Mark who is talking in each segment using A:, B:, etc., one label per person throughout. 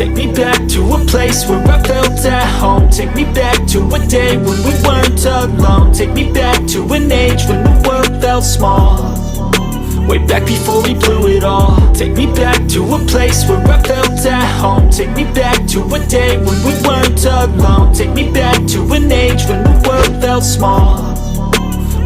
A: Take me back to a place where I felt at home. Take me back to a day when we weren't alone. Take me back to an age when the world felt small, way back before we blew it all. Take me back to a place where I felt at home. Take me back to a day when we weren't alone. Take me back to an age when the world felt small,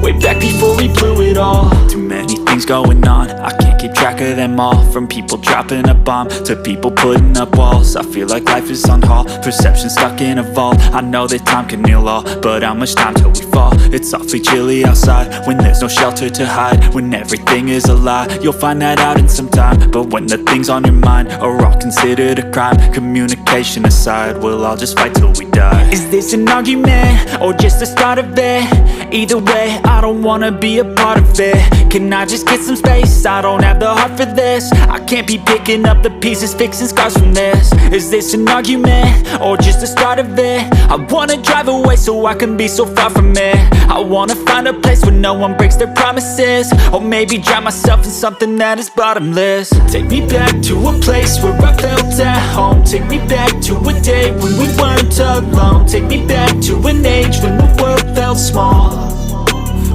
A: way back before we blew it all. Too many things going on, I can't keep track of them all. From people dropping a bomb to people putting up walls. I feel like life is on hold, perception stuck in a vault. I know that time can heal all, but how much time till we fall? It's awfully chilly outside when there's no shelter to hide. When everything is a lie, you'll find that out in some time. But when the things on your mind are all considered a crime, communication aside, we'll all just fight till we die. Is this an argument or just the start of it? Either way, I don't wanna be a part of it. Can I just get some space? I don't have the heart for this. I can't be picking up the pieces, fixing scars from this. Is this an argument or just the start of it? I wanna drive away so I can be so far from it. I wanna find a place where no one breaks their promises, or maybe drown myself in something that is bottomless. Take me back to a place where I felt at home. Take me back to a day when we weren't alone. Take me back to an age when the world felt small,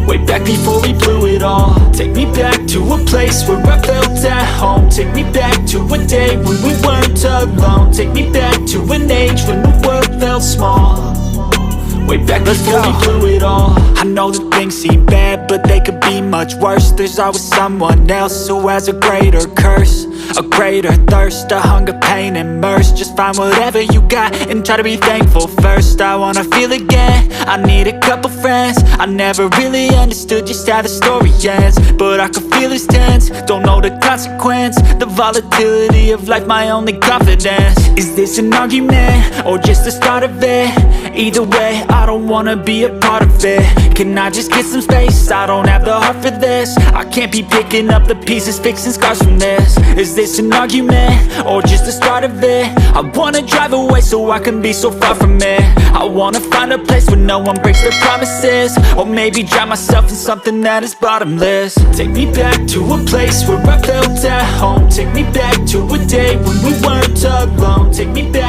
A: way back before we blew it all. Take me back to a place where I felt at home. Take me back to a day when we weren't alone. Take me back to an age when the world felt small, way back before we blew it all. I know that things seem bad, but they could be much worse. There's always someone else who has a greater curse, a greater thirst, a hunger, pain, and mercy. Just find whatever you got and try to be thankful first. I wanna feel again, I need a couple friends. I never really understood just how the story ends, but I can feel it's tense, don't know the consequence. The volatility of life, my only confidence. Is this an argument or just the start of it? Either way, I don't wanna be a part of it. Can I just get some space? I don't have the heart for this. I can't be picking up the pieces, fixing scars from this. Is this an argument or just the start of it? I wanna drive away so I can be so far from it. I wanna find a place where no one breaks their promises, or maybe drown myself in something that is bottomless. Take me back to a place where I felt at home. Take me back to a day when we weren't alone. Take me back